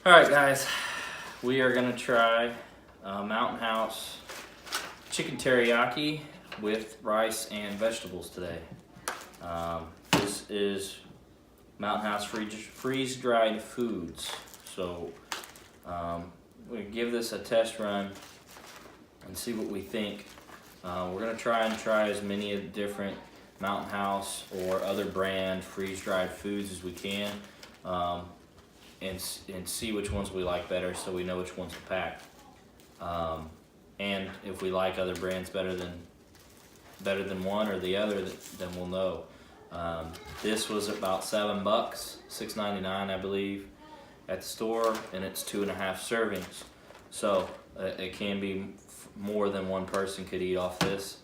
Alright guys, we are going to try Mountain House chicken teriyaki with rice and vegetables today. This is Mountain House freeze-dried foods. So we give this a test run and see what we think. We're going to try as many different Mountain House or other brand freeze-dried foods as we can. And see which ones we like better, so we know which ones to pack. And if we like other brands better than one or the other, then we'll know. This was about $7, $6.99 I believe, at the store, and it's 2.5 servings. So it can be more than one person could eat off this.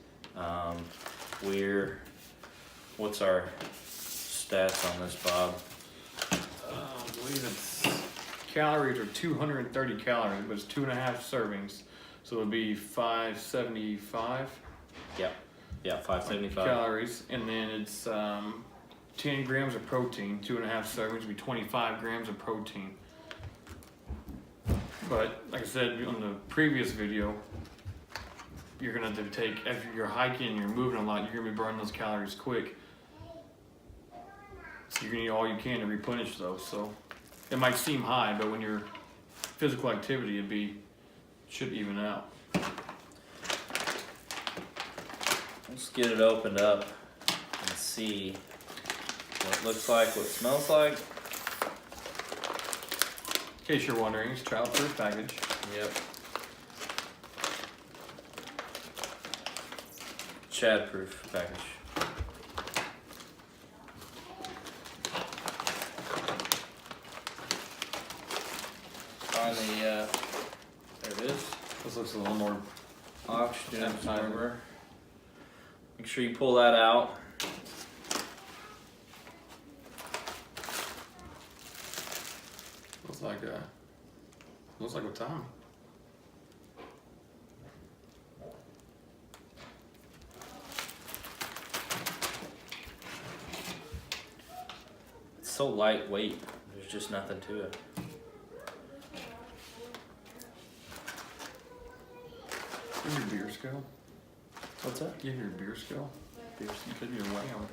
What's our stats on this, Bob? I believe it's calories are 230 calories, but it's 2.5 servings, so it would be 575. Yeah, 575 calories, and then it's 10 grams of protein. 2.5 servings would be 25 grams of protein. But like I said on the previous video, you're gonna have to take, if you're hiking and you're moving a lot, you're gonna be burning those calories quick. So you're gonna eat all you can to replenish those. So it might seem high, but when you're physical activity, should even out. Let's get it opened up and see what it looks like, what it smells like. In case you're wondering, it's child-proof package. Yep. Chad-proof package. Finally, there it is. This looks a little more Oxygen appetizing. absorber. Make sure you pull that out. Looks like a Tom. It's so lightweight. There's just nothing to it. Give me your beer scale. What's that? Give me your beer scale. You could be a wham.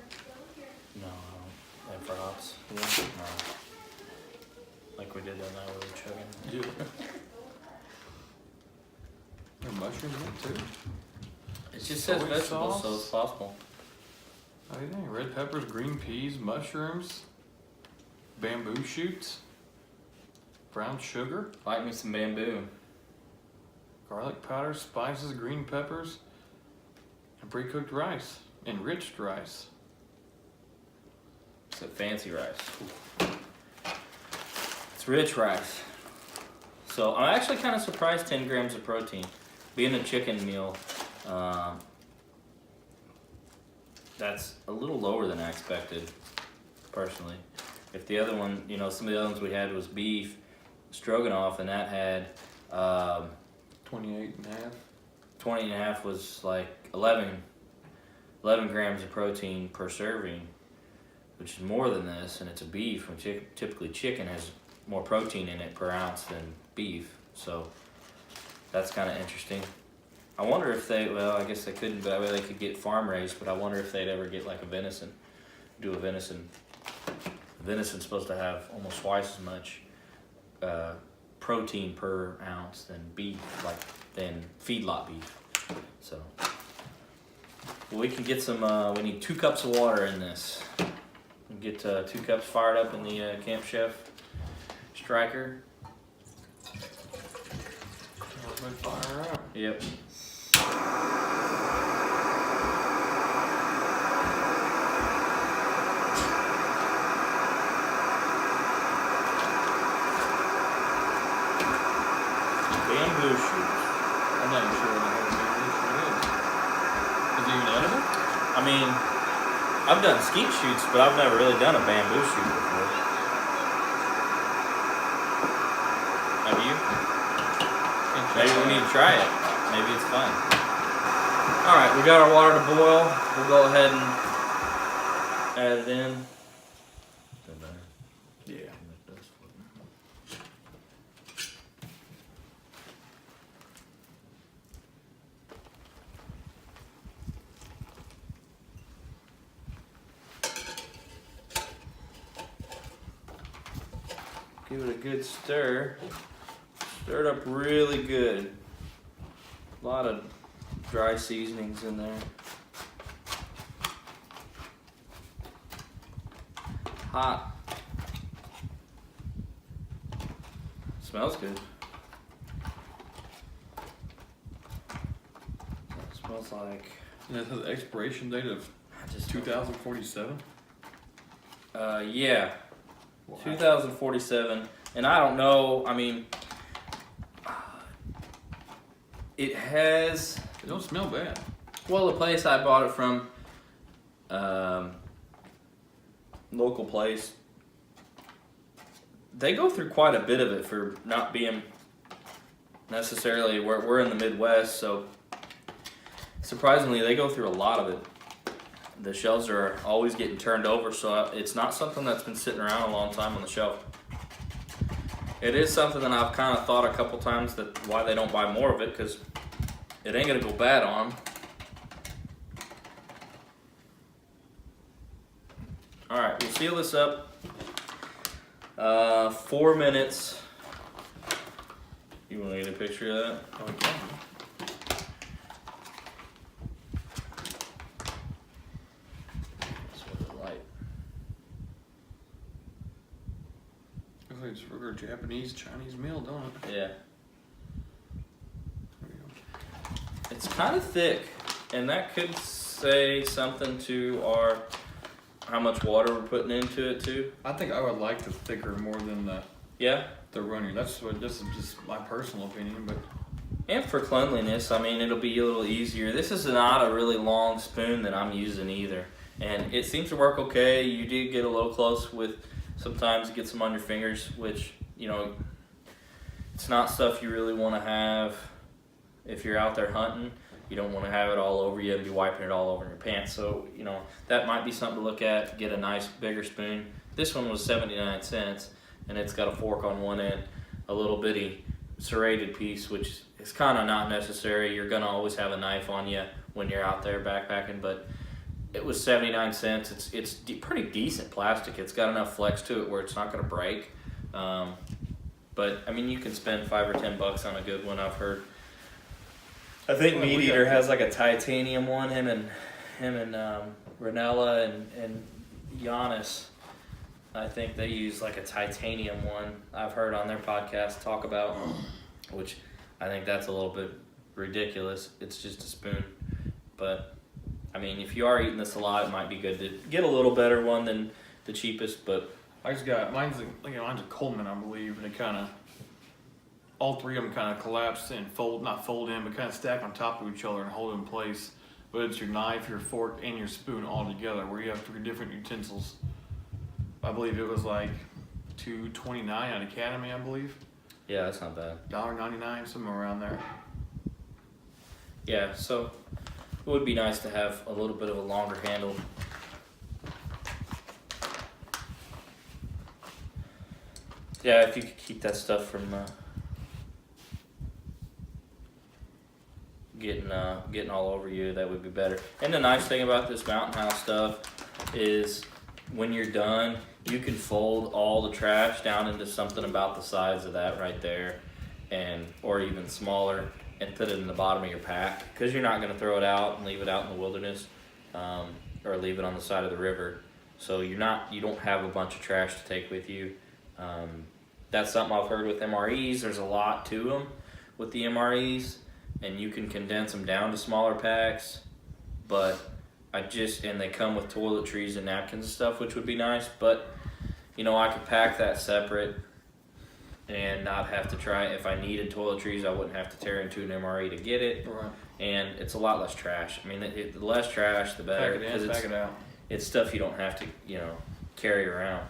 No, I don't. And for hops? Yeah. No. Like we did that night we were chugging. Yeah. There are mushrooms in it too. It just says Soy vegetables, sauce. so it's possible. Everything. Red peppers, green peas, mushrooms, bamboo shoots, brown sugar, Like me some bamboo. garlic powder, spices, green peppers, and pre-cooked rice, enriched rice. It's a fancy rice. It's rich rice. So I'm actually kind of surprised 10 grams of protein. Being a chicken meal, that's a little lower than I expected, personally. If the other one, some of the other ones we had was beef stroganoff, and that had 28 and a half. 20 and a half was like 11 grams of protein per serving, which is more than this, and it's a beef, when typically chicken has more protein in it per ounce than beef, so that's kind of interesting. I wonder if well, I guess they couldn't, but I mean, they could get farm raised, but I wonder if they'd ever get like a venison, do a venison. Venison's supposed to have almost twice as much protein per ounce than beef, than feedlot beef. So we can get some. We need 2 cups of water in this. We'll get 2 cups fired up in the Camp Chef Striker. Fire up. Yep. Bamboo shoots. I'm not even sure what the hell bamboo shoot is. Is it even edible? I mean, I've done skeet shoots, but I've never really done a bamboo shoot before. Have you? Maybe we need to try it. Maybe it's fun. Alright, we got our water to boil. We'll go ahead and add it in. Yeah. Give it a good stir. Stir it up really good. A lot of dry seasonings in there. Hot. Smells good. It smells like. And it has an expiration date of 2047. Yeah, Wow. 2047. And I don't know. I mean, it has. It don't smell bad. Well, the place I bought it from, local place, they go through quite a bit of it for not being necessarily where we're in the Midwest, so surprisingly they go through a lot of it. The shelves are always getting turned over, so it's not something that's been sitting around a long time on the shelf. It is something that I've kind of thought a couple times that why they don't buy more of it, because it ain't gonna go bad on them. Alright, we'll seal this up. 4 minutes. You want to get a picture of that? Oh, okay. That's what it's like. Looks like it's a regular Japanese, Chinese meal, don't it? Yeah. There we go. It's kind of thick, and that could say something to our how much water we're putting into it too. I think I would like the thicker more than Yeah. the runnier. This is just my personal opinion, but And for cleanliness, I mean, it'll be a little easier. This is not a really long spoon that I'm using either. And it seems to work okay. You do get a little close with, sometimes it gets them on your fingers, which, you know, it's not stuff you really want to have if you're out there hunting. You don't want to have it all over you and be wiping it all over in your pants. So, you know, that might be something to look at. Get a nice bigger spoon. This one was 79 cents, and it's got a fork on one end, a little bitty serrated piece, which is kind of not necessary. You're going to always have a knife on you when you're out there backpacking, but it was 79 cents. It's pretty decent plastic. It's got enough flex to it where it's not going to break. But, I mean, you can spend $5 or $10 on a good one, I've heard. I think Meat Eater has like a titanium one. Him and Ranella and Giannis, I think they use like a titanium one. I've heard on their podcast talk about, which I think that's a little bit ridiculous. It's just a spoon, but I mean, if you are eating this a lot, it might be good to get a little better one than the cheapest. But I just got mine's a Coleman, I believe, and it kind of all three of them kind of collapse and not fold in, but kind of stack on top of each other and hold in place. But it's your knife, your fork, and your spoon all together, where you have 3 different utensils. I believe it was like $2.29 at Academy, I believe. yeah, that's not bad. $1.99, somewhere around there. Yeah, so it would be nice to have a little bit of a longer handle. Yeah, if you could keep that stuff from getting all over you, that would be better. And the nice thing about this Mountain House stuff is when you're done, you can fold all the trash down into something about the size of that right there, or even smaller, and put it in the bottom of your pack, because you're not going to throw it out and leave it out in the wilderness, or leave it on the side of the river. So you don't have a bunch of trash to take with you. That's something I've heard with MREs. There's a lot to them with the MREs, and you can condense them down to smaller packs, but and they come with toiletries and napkins and stuff, which would be nice, but you know, I could pack that separate and not have to try. If I needed toiletries, I wouldn't have to tear into an MRE to get it. Right. And it's a lot less trash. I mean, the less trash, the better. Pack it in, pack it out. It's stuff you don't have to, carry around.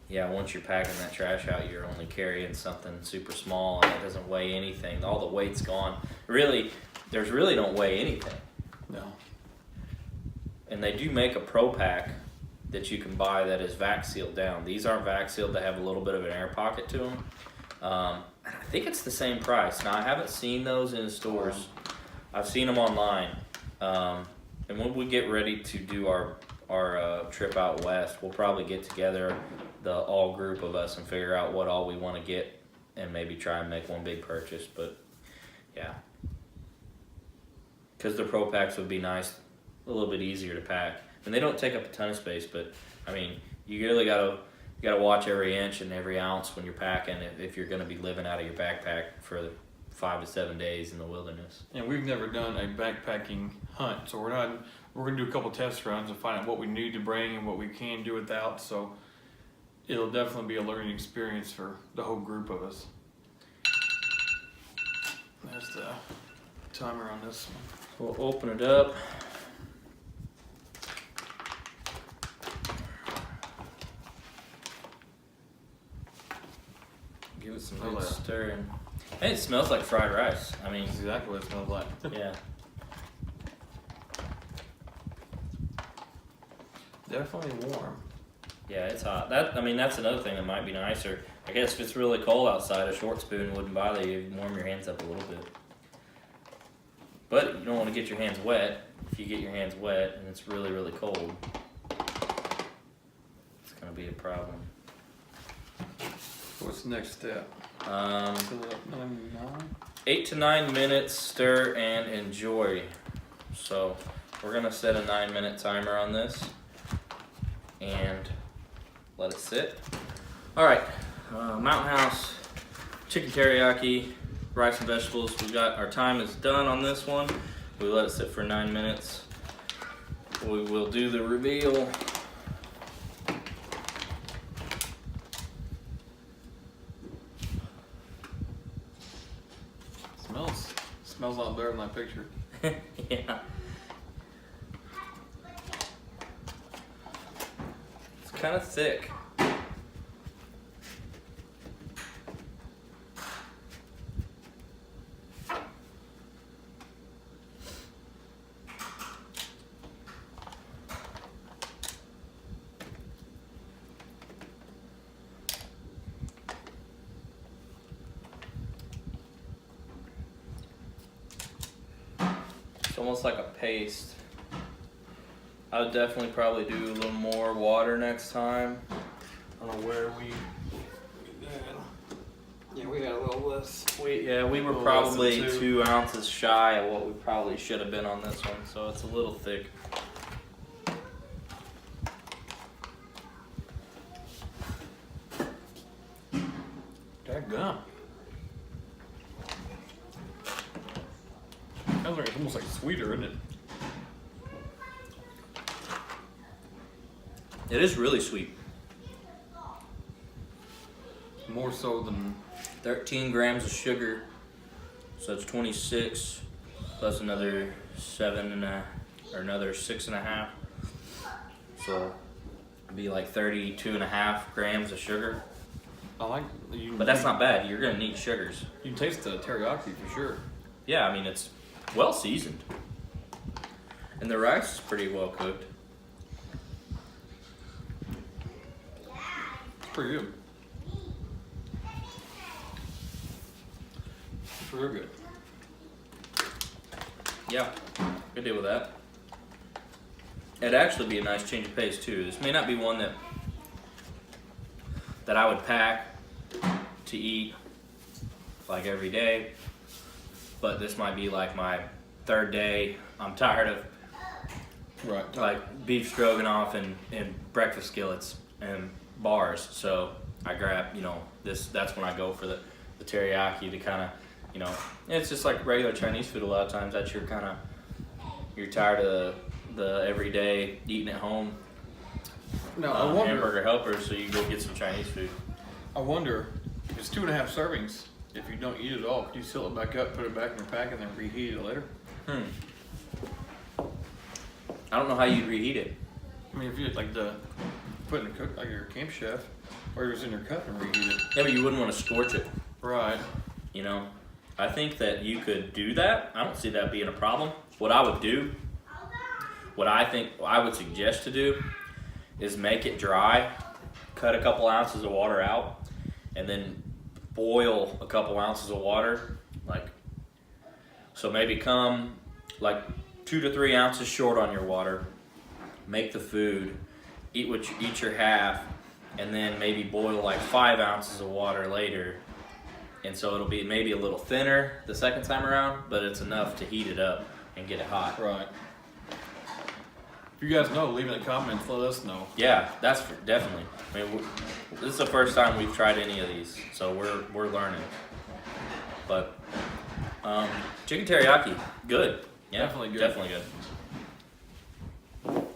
Yeah, once you're packing that trash out, you're only carrying something super small, and it doesn't weigh anything. All the weight's gone. Really, there's really don't weigh anything. No. And they do make a Pro Pack that you can buy that is vac sealed down. These aren't vac sealed. They have a little bit of an air pocket to them. I think it's the same price. Now, I haven't seen those in stores. I've seen them online. And when we get ready to do our our trip out west, we'll probably get together, the all group of us, and figure out what all we want to get, and maybe try and make one big purchase. But yeah, because the Pro Packs would be nice, a little bit easier to pack, and they don't take up a ton of space. But I mean, you really gotta watch every inch and every ounce when you're packing if you're gonna be living out of your backpack for 5 to 7 days in the wilderness. And we've never done a backpacking hunt, so we're gonna do a couple test runs and find out what we need to bring and what we can do without. So it'll definitely be a learning experience for the whole group of us. There's the timer on this one. We'll open it up. Give it some good stirring. Hey, it smells like fried rice. I mean, That's exactly what it smells like. yeah. Definitely warm. Yeah, it's hot. That's another thing that might be nicer. I guess if it's really cold outside, a short spoon wouldn't bother you. You'd warm your hands up a little bit. But you don't want to get your hands wet. If you get your hands wet and it's really, really cold, it's going to be a problem. What's the next step? Fill it up 99? 8 to 9 minutes, stir and enjoy. So we're going to set a 9-minute timer on this and let it sit. All right, Mountain House, chicken teriyaki, rice and vegetables. We got our time is done on this one. We let it sit for 9 minutes. We will do the reveal. Smells a lot better than that picture. Yeah. It's kind of thick. It's almost like a paste. I would definitely probably do a little more water next time. I don't know where we got a little less. We were little probably less than 2 ounces shy of what we probably should have been on this one, so it's a little thick. Dadgum. Sounds like it's almost like sweeter, isn't it? It is really sweet. More so than 13 grams of sugar, so it's 26 plus another 6.5, so it'd be like 32.5 grams of sugar. I like you. But that's not bad. You're gonna need sugars. You can taste the teriyaki for sure. Yeah, I mean it's well seasoned, and the rice is pretty well cooked. It's pretty good. It's real good. Yeah, good deal with that. It'd actually be a nice change of pace too. This may not be one that I would pack to eat like every day, but this might be like my 3rd day. I'm tired of like beef stroganoff and breakfast skillets and bars, so I grab this. That's when I go for the teriyaki to kind of it's just like regular Chinese food. A lot of times that you're tired of the everyday eating at home. Now I wonder. Hamburger helpers, so you go get some Chinese food. I wonder if it's 2.5 servings. If you don't eat it all, can you seal it back up, put it back in your pack, and then reheat it later? I don't know how you reheat it. I mean, if you like put it in a cook like you're a camp chef, or you're just in your cup and reheat it. Yeah, but you wouldn't want to scorch it. Right. I think that you could do that. I don't see that being a problem. What I would do, what I think I would suggest to do, is make it dry, cut a couple ounces of water out, and then boil a couple ounces of water. So maybe come like 2 to 3 ounces short on your water. make the food, eat your half, and then maybe boil like 5 ounces of water later. And so it'll be maybe a little thinner the second time around, but it's enough to heat it up and get it hot. Right. If you guys know, leave in the comments, let us know. Yeah, that's definitely. I mean, this is the first time we've tried any of these, so we're learning. But chicken teriyaki, good. Yeah, Definitely good. Definitely good.